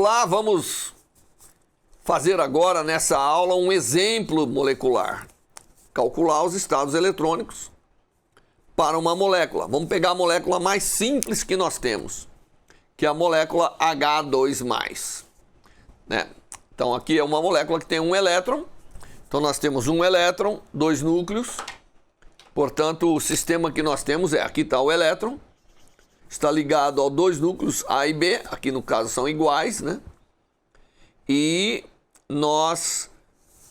Olá, vamos fazer agora nessa aula um exemplo molecular. Calcular os estados eletrônicos para uma molécula. Vamos pegar a molécula mais simples que nós temos, que é a molécula H2+. Né? Então aqui é uma molécula que tem um elétron. Então nós temos um elétron, dois núcleos. Portanto, o sistema que nós temos é, aqui está o elétron, está ligado a dois núcleos A e B, aqui no caso são iguais, né? E nós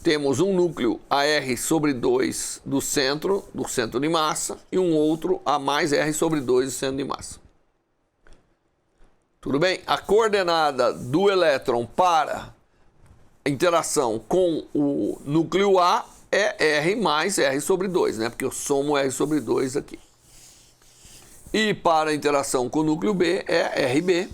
temos um núcleo AR/2 do centro de massa, e um outro A mais R/2 do centro de massa. Tudo bem? A coordenada do elétron para a interação com o núcleo A é R mais R/2, né? Porque eu somo R/2 aqui. E para a interação com o núcleo B é RB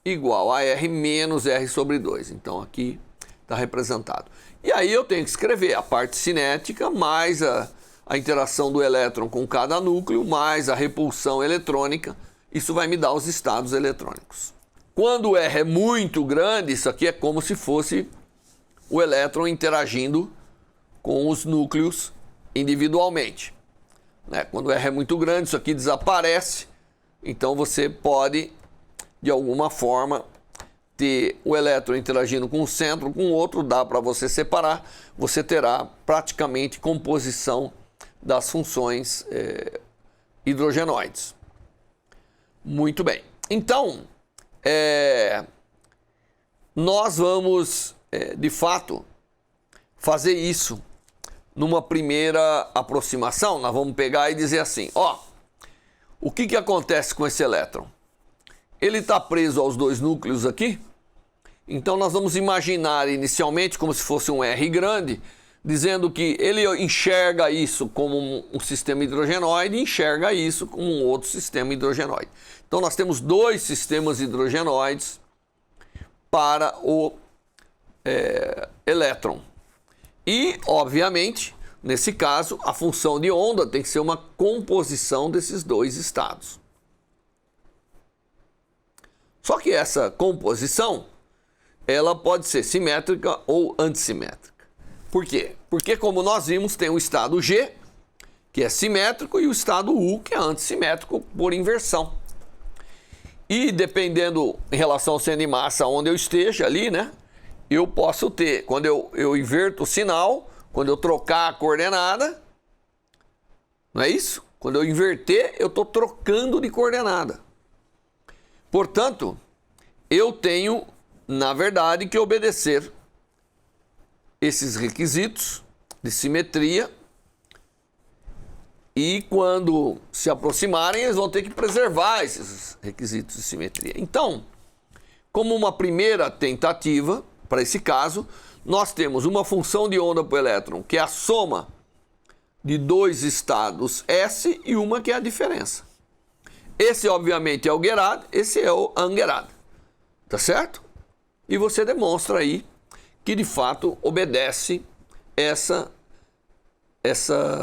igual a R menos R/2. Então aqui está representado. E aí eu tenho que escrever a parte cinética mais a interação do elétron com cada núcleo mais a repulsão eletrônica. Isso vai me dar os estados eletrônicos. Quando o R é muito grande, isso aqui é como se fosse o elétron interagindo com os núcleos individualmente. Né? Quando o R é muito grande, isso aqui desaparece. Então você pode, de alguma forma, ter o elétron interagindo com o centro, com o outro, dá para você separar. Você terá praticamente composição das funções hidrogenoides. Muito bem. Então, nós vamos, de fato, fazer isso numa primeira aproximação. Nós vamos pegar e dizer assim, ó, o que acontece com esse elétron? Ele está preso aos dois núcleos aqui, então nós vamos imaginar inicialmente como se fosse um R grande, dizendo que ele enxerga isso como um sistema hidrogenoide e enxerga isso como um outro sistema hidrogenoide. Então nós temos dois sistemas hidrogenoides para o elétron. E, obviamente, nesse caso, a função de onda tem que ser uma composição desses dois estados. Só que essa composição, ela pode ser simétrica ou antissimétrica. Por quê? Porque, como nós vimos, tem o estado G, que é simétrico, e o estado U, que é antissimétrico por inversão. E, dependendo em relação ao centro de massa onde eu esteja ali, né? Eu posso ter, quando eu inverto o sinal, quando eu trocar a coordenada, não é isso? Quando eu inverter, eu estou trocando de coordenada. Portanto, eu tenho, na verdade, que obedecer esses requisitos de simetria, e quando se aproximarem, eles vão ter que preservar esses requisitos de simetria. Então, como uma primeira tentativa, para esse caso, nós temos uma função de onda para o elétron, que é a soma de dois estados S e uma que é a diferença. Esse, obviamente, é o Gerard, esse é o Ungerard. Tá certo? E você demonstra aí que, de fato, obedece essa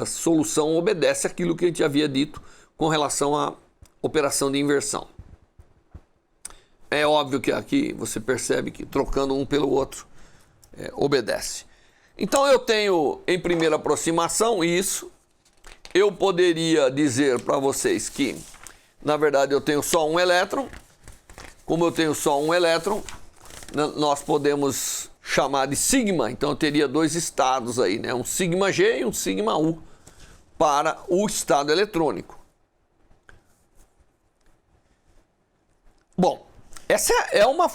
solução, obedece aquilo que a gente havia dito com relação à operação de inversão. É óbvio que aqui você percebe que trocando um pelo outro obedece. Então eu tenho em primeira aproximação isso. Eu poderia dizer para vocês que, na verdade, eu tenho só um elétron. Como eu tenho só um elétron, nós podemos chamar de sigma. Então eu teria dois estados aí, né? Um sigma G e um sigma U para o estado eletrônico. Bom, essa é uma...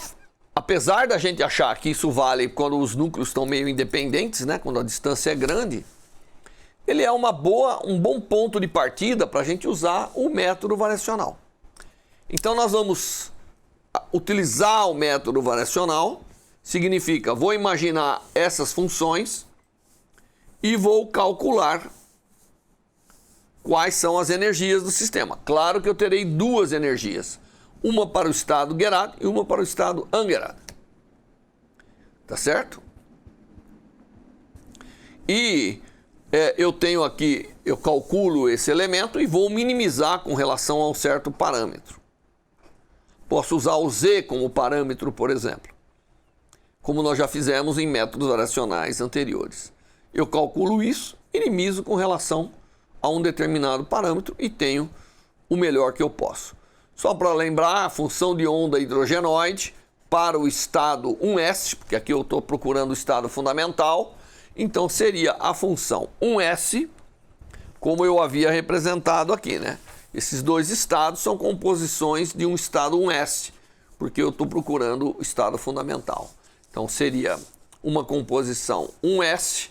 Apesar da gente achar que isso vale quando os núcleos estão meio independentes, né? Quando a distância é grande, ele é um bom ponto de partida para a gente usar o método variacional. Então nós vamos utilizar o método variacional, significa, vou imaginar essas funções e vou calcular quais são as energias do sistema. Claro que eu terei duas energias. Uma para o estado Gerard e uma para o estado Ungerard. Tá certo? E eu tenho aqui, eu calculo esse elemento e vou minimizar com relação a um certo parâmetro. Posso usar o Z como parâmetro, por exemplo. como nós já fizemos em métodos variacionais anteriores. Eu calculo isso, minimizo com relação a um determinado parâmetro e tenho o melhor que eu posso. Só para lembrar, a função de onda hidrogenoide para o estado 1s, porque aqui eu estou procurando o estado fundamental, então seria a função 1s, como eu havia representado aqui, né? Esses dois estados são composições de um estado 1s, porque eu estou procurando o estado fundamental. Então seria uma composição 1s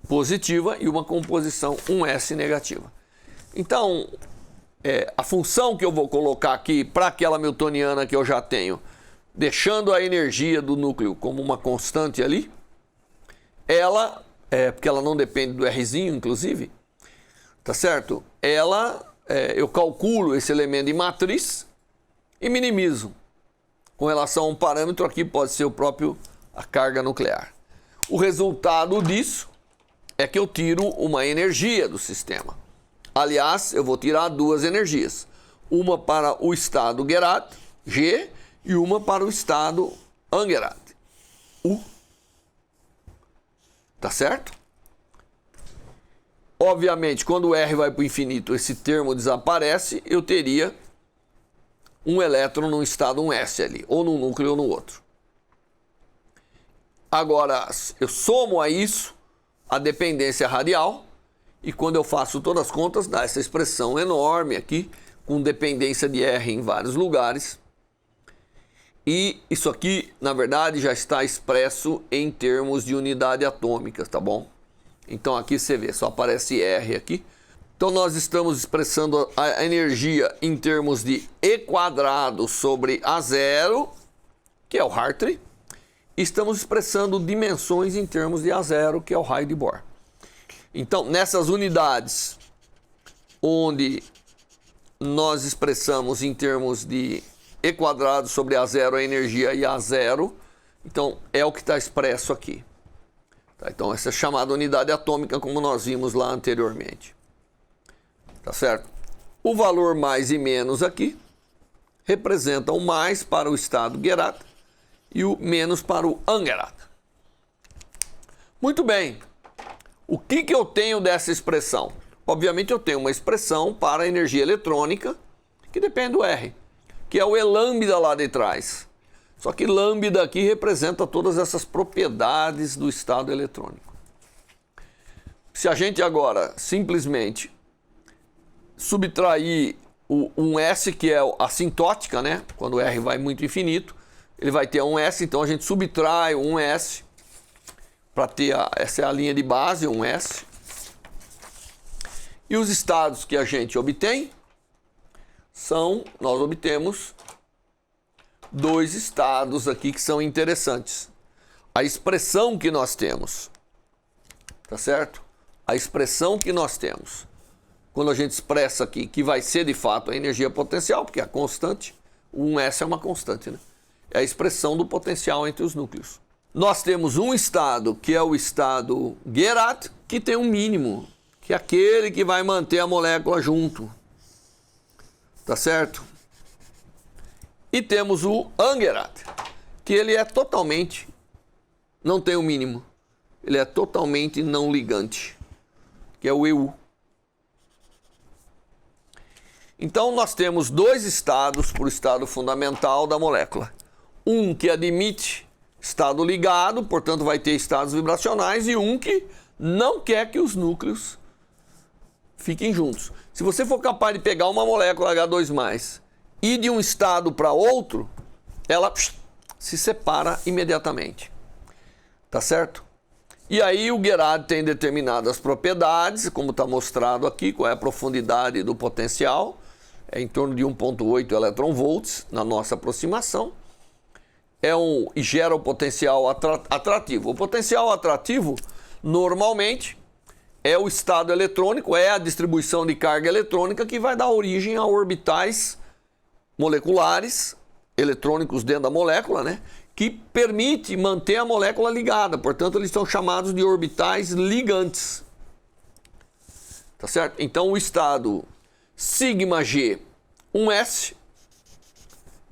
positiva e uma composição 1s negativa. Então, a função que eu vou colocar aqui para aquela newtoniana que eu já tenho, deixando a energia do núcleo como uma constante ali, ela, porque ela não depende do Rzinho, inclusive, tá certo? Eu calculo esse elemento de matriz e minimizo. Com relação a um parâmetro aqui, pode ser a carga nuclear. O resultado disso é que eu tiro uma energia do sistema. Aliás, eu vou tirar duas energias. Uma para o estado Gerard, G, e uma para o estado Ungerad, U. Tá certo? Obviamente, quando o R vai para o infinito, esse termo desaparece, eu teria um elétron num estado 1s ali, ou num núcleo ou no outro. Agora, eu somo a isso a dependência radial, e quando eu faço todas as contas, dá essa expressão enorme aqui, com dependência de R em vários lugares. E isso aqui, na verdade, já está expresso em termos de unidade atômica, tá bom? Então aqui você vê, só aparece R aqui. Então nós estamos expressando a energia em termos de E² sobre A0, que é o Hartree. E estamos expressando dimensões em termos de A0, que é o raio de Bohr. Então, nessas unidades onde nós expressamos em termos de E² sobre A0 a energia e A0, então é o que está expresso aqui. Tá? Então, essa é chamada unidade atômica, como nós vimos lá anteriormente. Tá certo? O valor mais e menos aqui representa o mais para o estado Gerard e o menos para o Ungerad. Muito bem. O que eu tenho dessa expressão? Obviamente eu tenho uma expressão para a energia eletrônica que depende do R, que é o E lambda lá de trás. Só que lambda aqui representa todas essas propriedades do estado eletrônico. Se a gente agora simplesmente subtrair um S, que é a assintótica, né? Quando o R vai muito infinito, ele vai ter um S, então a gente subtrai um S para ter essa é a linha de base, um S. E os estados que a gente obtém nós obtemos dois estados aqui que são interessantes. A expressão que nós temos, tá certo? A expressão que nós temos, quando a gente expressa aqui, que vai ser de fato a energia potencial, porque a constante, o 1S é uma constante, né? É a expressão do potencial entre os núcleos. Nós temos um estado, que é o estado Gerard, que tem um mínimo, que é aquele que vai manter a molécula junto. Tá certo? E temos o Ungerad, que ele é totalmente, não tem o mínimo, ele é totalmente não ligante, que é o EU. Então nós temos dois estados para o estado fundamental da molécula. Um que admite estado ligado, portanto vai ter estados vibracionais, e um que não quer que os núcleos fiquem juntos. Se você for capaz de pegar uma molécula H2+, e de um estado para outro, ela se separa imediatamente. Tá certo? E aí o Gerard tem determinadas propriedades, como está mostrado aqui, qual é a profundidade do potencial, é em torno de 1,8 eletronvolts na nossa aproximação. E gera o potencial atrativo. O potencial atrativo, normalmente, é o estado eletrônico, é a distribuição de carga eletrônica que vai dar origem a orbitais moleculares, eletrônicos dentro da molécula, né? Que permite manter a molécula ligada. Portanto, eles são chamados de orbitais ligantes. Tá certo? Então, o estado sigma G 1s,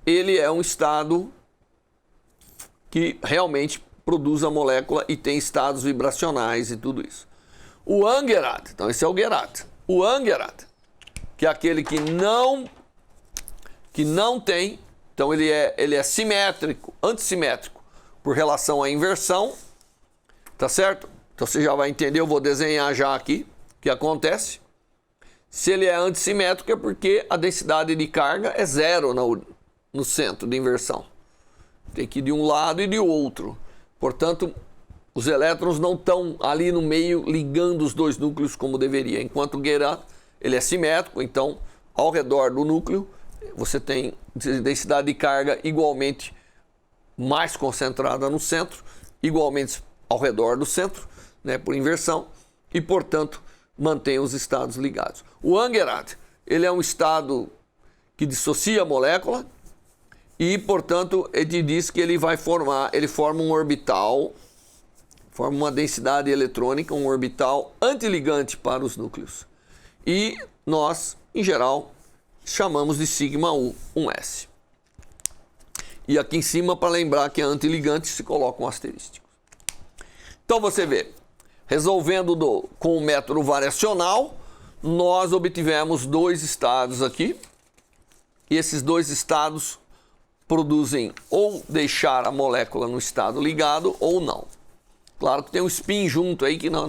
ele é um estado que realmente produz a molécula e tem estados vibracionais e tudo isso. O Angerad, então esse é o Gerad. O Angerad, que é aquele que não tem, então ele é simétrico, antissimétrico, por relação à inversão, tá certo? Então você já vai entender, eu vou desenhar já aqui o que acontece. Se ele é antissimétrico é porque a densidade de carga é zero no centro de inversão. Tem que ir de um lado e de outro. Portanto, os elétrons não estão ali no meio ligando os dois núcleos como deveria. Enquanto o Gerad, ele é simétrico, então ao redor do núcleo você tem densidade de carga igualmente mais concentrada no centro, igualmente ao redor do centro, né, por inversão, e portanto mantém os estados ligados. O Angerad, ele é um estado que dissocia a molécula e, portanto, ele diz que ele forma um orbital, forma uma densidade eletrônica, um orbital antiligante para os núcleos. E nós, em geral, chamamos de sigma U, 1s. E aqui em cima, para lembrar que é antiligante, se coloca um asterístico. Então você vê, resolvendo com o método variacional, nós obtivemos dois estados aqui. E esses dois estados produzem ou deixar a molécula no estado ligado ou não. Claro que tem um spin junto aí que nós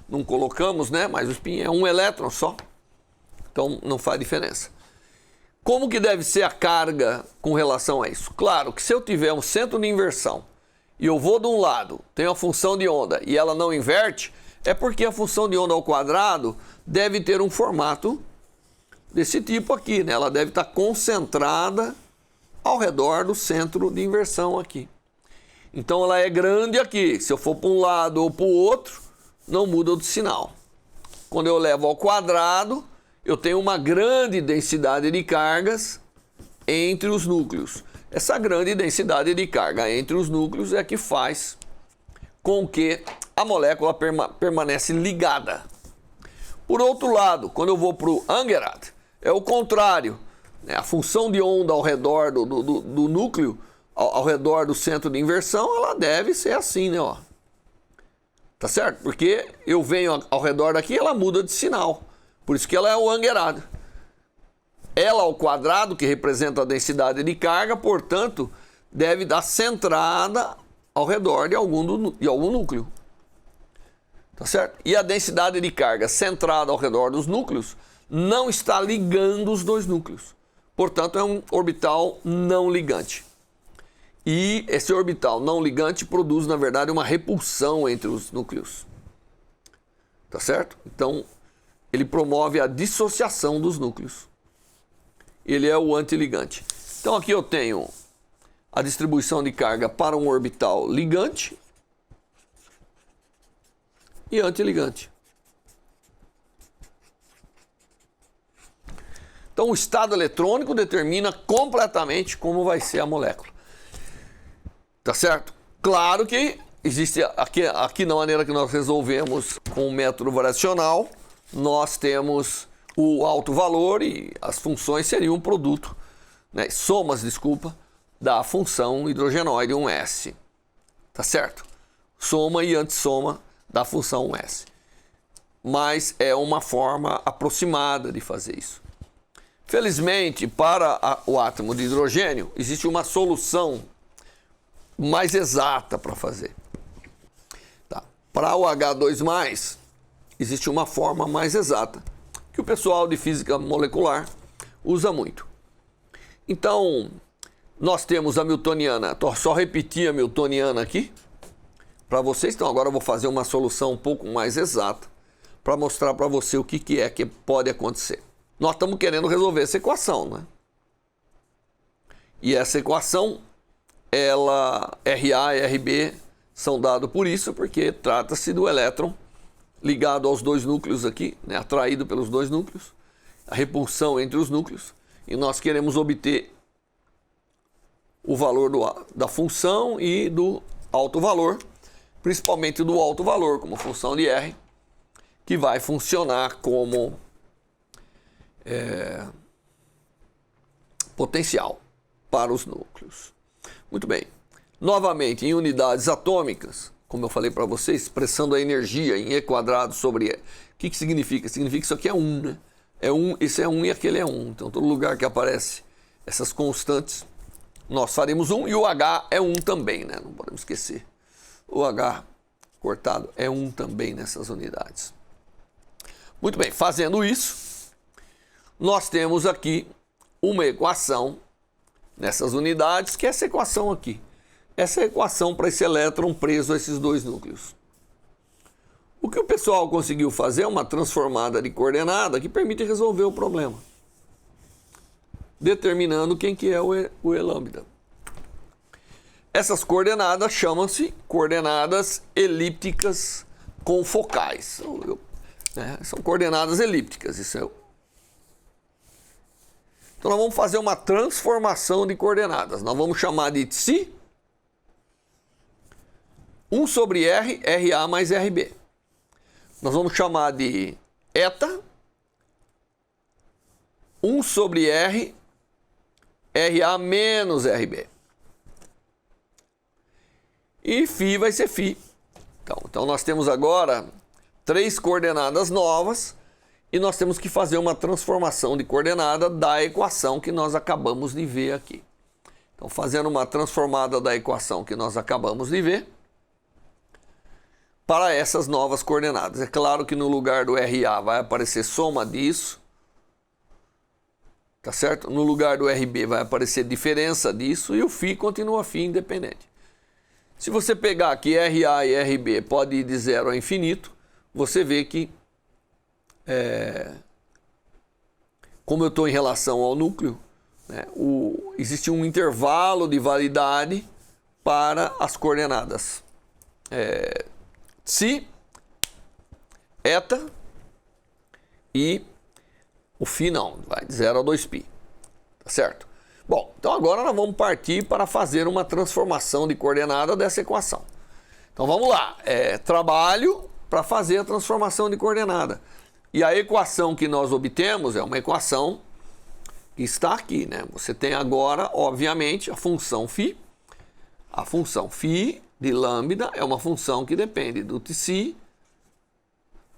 não colocamos, né? Mas o spin é um elétron só. Então não faz diferença. Como que deve ser a carga com relação a isso? Claro que se eu tiver um centro de inversão e eu vou de um lado, tenho a função de onda e ela não inverte, é porque a função de onda ao quadrado deve ter um formato desse tipo aqui, né? Ela deve estar concentrada ao redor do centro de inversão aqui. Então ela é grande aqui. Se eu for para um lado ou para o outro, não muda o sinal. Quando eu levo ao quadrado, eu tenho uma grande densidade de cargas entre os núcleos. Essa grande densidade de carga entre os núcleos é que faz com que a molécula permanece ligada. Por outro lado, quando eu vou para o Angerad, é o contrário. A função de onda ao redor do núcleo, ao redor do centro de inversão, ela deve ser assim, né? Ó. Tá certo? Porque eu venho ao redor daqui, ela muda de sinal. Por isso que ela é o Angerad. Ela ao quadrado, que representa a densidade de carga, portanto, deve dar centrada ao redor de algum núcleo. Tá certo? E a densidade de carga centrada ao redor dos núcleos não está ligando os dois núcleos. Portanto, é um orbital não ligante. E esse orbital não ligante produz, na verdade, uma repulsão entre os núcleos. Tá certo? Então, ele promove a dissociação dos núcleos. Ele é o antiligante. Então, aqui eu tenho a distribuição de carga para um orbital ligante e antiligante. Então, o estado eletrônico determina completamente como vai ser a molécula. Tá certo? Claro que existe aqui na maneira que nós resolvemos com o método variacional, nós temos o alto valor e as funções seriam um produto, né, somas, desculpa, da função hidrogenoide 1s. Tá certo? Soma e antissoma da função 1s. Mas é uma forma aproximada de fazer isso. Felizmente, para o átomo de hidrogênio, existe uma solução mais exata para fazer. Tá. Para o H2+, existe uma forma mais exata, que o pessoal de física molecular usa muito. Então, nós temos a newtoniana, só repetir a newtoniana aqui, para vocês. Então, agora eu vou fazer uma solução um pouco mais exata, para mostrar para você o que é que pode acontecer. Nós estamos querendo resolver essa equação, né? E essa equação, Ra e Rb são dados por isso, porque trata-se do elétron ligado aos dois núcleos aqui, né? Atraído pelos dois núcleos, a repulsão entre os núcleos, e nós queremos obter o valor da função e do alto valor, principalmente do alto valor, como função de R, que vai funcionar como potencial para os núcleos. Muito bem. novamente em unidades atômicas, como eu falei para vocês, expressando a energia em E quadrado sobre E. O que significa? Significa que isso aqui é 1, né? É 1, esse é 1 e aquele é 1. Então, todo lugar que aparece essas constantes, nós faremos 1 e o H é 1 também, né? Não podemos esquecer. O H cortado é 1 também nessas unidades. Muito bem, fazendo isso, nós temos aqui uma equação nessas unidades, que é essa equação aqui. Essa é a equação para esse elétron preso a esses dois núcleos. O que o pessoal conseguiu fazer é uma transformada de coordenada que permite resolver o problema, determinando quem que é o E lambda. Essas coordenadas chamam-se coordenadas elípticas confocais. São coordenadas elípticas. Então nós vamos fazer uma transformação de coordenadas. Nós vamos chamar de Tsi 1 sobre R, RA mais RB. Nós vamos chamar de eta 1 sobre R, RA menos RB. E φ vai ser φ. Então nós temos agora 3 coordenadas novas e nós temos que fazer uma transformação de coordenada da equação que nós acabamos de ver aqui. Então, fazendo uma transformada da equação que nós acabamos de ver para essas novas coordenadas. É claro que no lugar do RA vai aparecer soma disso, tá certo? No lugar do RB vai aparecer diferença disso e o φ continua φ independente. Se você pegar aqui RA e RB pode ir de 0 a infinito, você vê que, como eu estou em relação ao núcleo, né, existe um intervalo de validade para as coordenadas Tsi, eta e o φ não, vai de 0 a 2π, tá certo? Bom, então agora nós vamos partir para fazer uma transformação de coordenada dessa equação. Então vamos lá, trabalho para fazer a transformação de coordenada. E a equação que nós obtemos é uma equação que está aqui, né? Você tem agora, obviamente, a função φ. A função φ de lambda é uma função que depende do Tsi,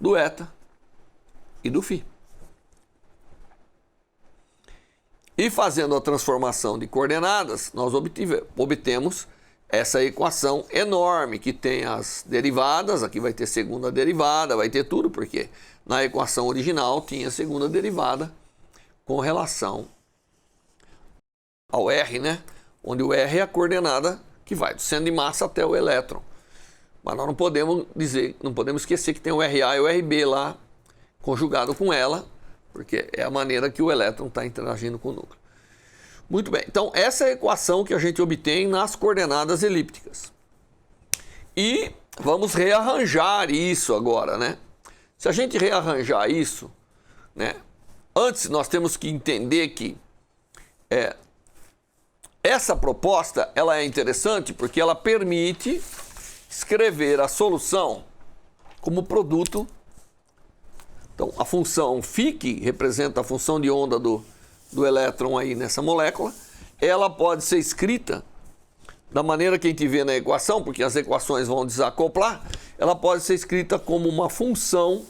do eta e do φ. E fazendo a transformação de coordenadas, nós obtemos essa equação enorme que tem as derivadas. Aqui vai ter segunda derivada, vai ter tudo, porque na equação original tinha segunda derivada com relação ao R, né? Onde o R é a coordenada que vai do centro de massa até o elétron. Mas nós não podemos esquecer que tem o RA e o RB lá conjugado com ela, porque é a maneira que o elétron está interagindo com o núcleo. Muito bem, então essa é a equação que a gente obtém nas coordenadas elípticas. E vamos rearranjar isso agora, né? Se a gente rearranjar isso, né? Antes nós temos que entender que essa proposta ela é interessante porque ela permite escrever a solução como produto. Então, a função φ, que representa a função de onda do elétron aí nessa molécula, ela pode ser escrita da maneira que a gente vê na equação, porque as equações vão desacoplar, ela pode ser escrita como uma função,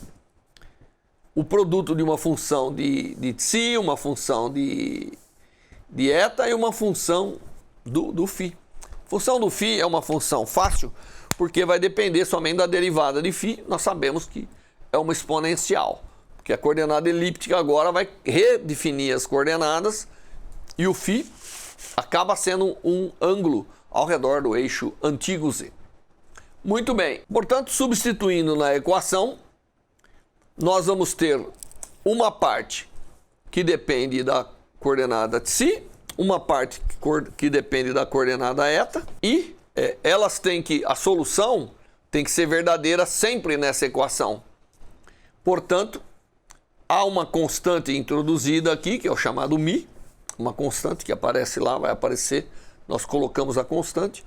o produto de uma função de Tsi, uma função de eta e uma função do φ. A função do φ é uma função fácil, porque vai depender somente da derivada de φ. Nós sabemos que é uma exponencial, porque a coordenada elíptica agora vai redefinir as coordenadas e o φ acaba sendo um ângulo ao redor do eixo antigo z. Muito bem, portanto, substituindo na equação, nós vamos ter uma parte que depende da coordenada Tsi, uma parte que depende da coordenada eta e a solução tem que ser verdadeira sempre nessa equação. Portanto, há uma constante introduzida aqui, que é o chamado μ, uma constante que aparece lá, vai aparecer, nós colocamos a constante.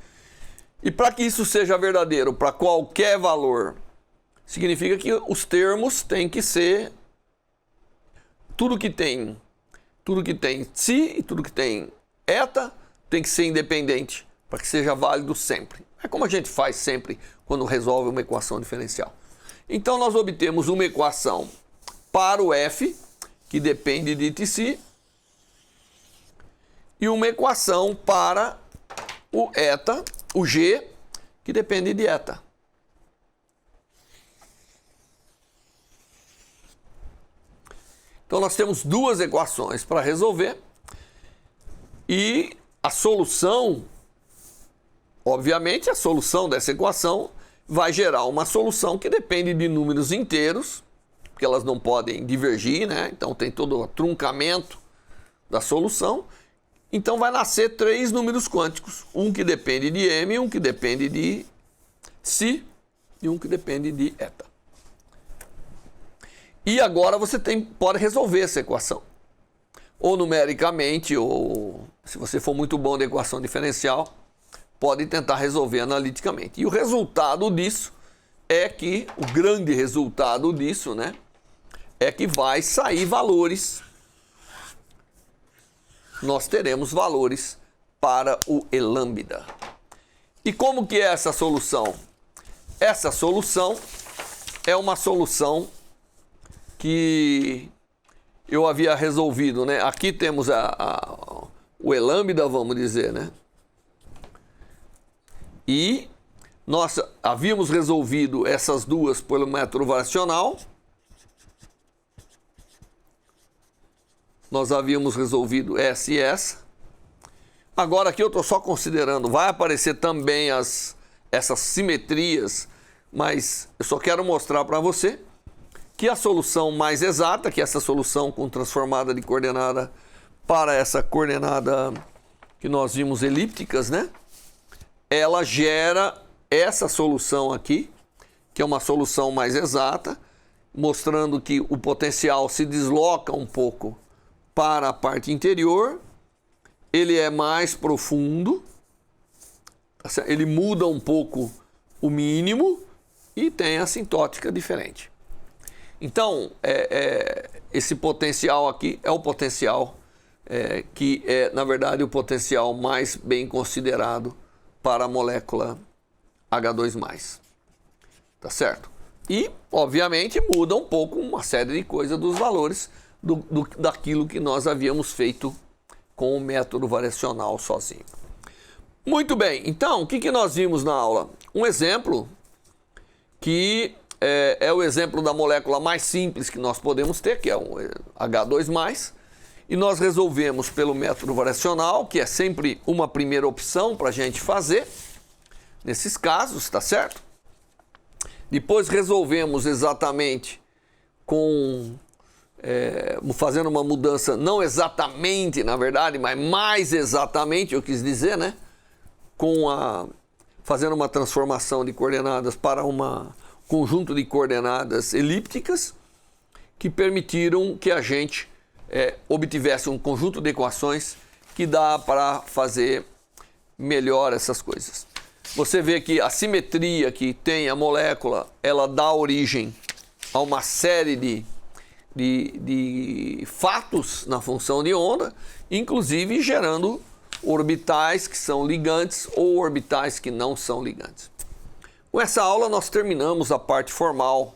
E para que isso seja verdadeiro para qualquer valor, significa que os termos têm que ser tudo que tem Tsi e tudo que tem eta tem que ser independente para que seja válido sempre. É como a gente faz sempre quando resolve uma equação diferencial. Então nós obtemos uma equação para o f, que depende de tc, e uma equação para o eta, o g, que depende de eta. Então nós temos duas equações para resolver e a solução, obviamente, a solução dessa equação vai gerar uma solução que depende de números inteiros, porque elas não podem divergir, né? Então tem todo o truncamento da solução. Então vai nascer três números quânticos, um que depende de m, um que depende de psi e um que depende de eta. E agora você pode resolver essa equação, ou numericamente, ou se você for muito bom de equação diferencial, pode tentar resolver analiticamente. E o resultado disso é que, o grande resultado disso, né, é que vai sair valores. Nós teremos valores para o Elambda. E como que é essa solução? Essa solução é uma solução que eu havia resolvido, né? Aqui temos o Elambda, vamos dizer, né? E nós havíamos resolvido essas duas pelo método variacional. Nós havíamos resolvido essa e essa. Agora aqui eu estou só considerando, vai aparecer também essas simetrias, mas eu só quero mostrar para você que a solução mais exata, que é essa solução com transformada de coordenada para essa coordenada que nós vimos elípticas, né? Ela gera essa solução aqui, que é uma solução mais exata, mostrando que o potencial se desloca um pouco para a parte interior, ele é mais profundo, ele muda um pouco o mínimo e tem a assintótica diferente. Então, esse potencial aqui é o potencial que é, na verdade, o potencial mais bem considerado para a molécula H2+. Tá certo? E, obviamente, muda um pouco uma série de coisas dos valores daquilo que nós havíamos feito com o método variacional sozinho. Muito bem, então, o que nós vimos na aula? Um exemplo que é o exemplo da molécula mais simples que nós podemos ter, que é um H2+, e nós resolvemos pelo método variacional, que é sempre uma primeira opção para a gente fazer, nesses casos, tá certo? Depois resolvemos exatamente fazendo uma mudança, não exatamente, na verdade, mas mais exatamente, eu quis dizer, né? Fazendo uma transformação de coordenadas para um conjunto de coordenadas elípticas que permitiram que a gente obtivesse um conjunto de equações que dá para fazer melhor essas coisas. Você vê que a simetria que tem a molécula, ela dá origem a uma série de fatos na função de onda, inclusive gerando orbitais que são ligantes ou orbitais que não são ligantes. Com essa aula nós terminamos a parte formal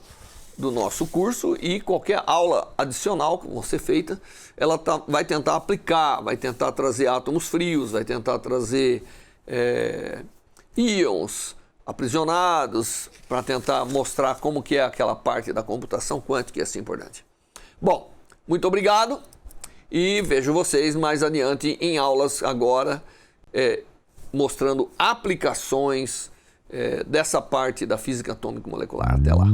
do nosso curso e qualquer aula adicional que você feita, ela vai tentar aplicar, vai tentar trazer átomos frios, vai tentar trazer íons aprisionados, para tentar mostrar como que é aquela parte da computação quântica e assim por diante. Bom, muito obrigado e vejo vocês mais adiante em aulas agora, mostrando aplicações dessa parte da física atômico-molecular. Até lá!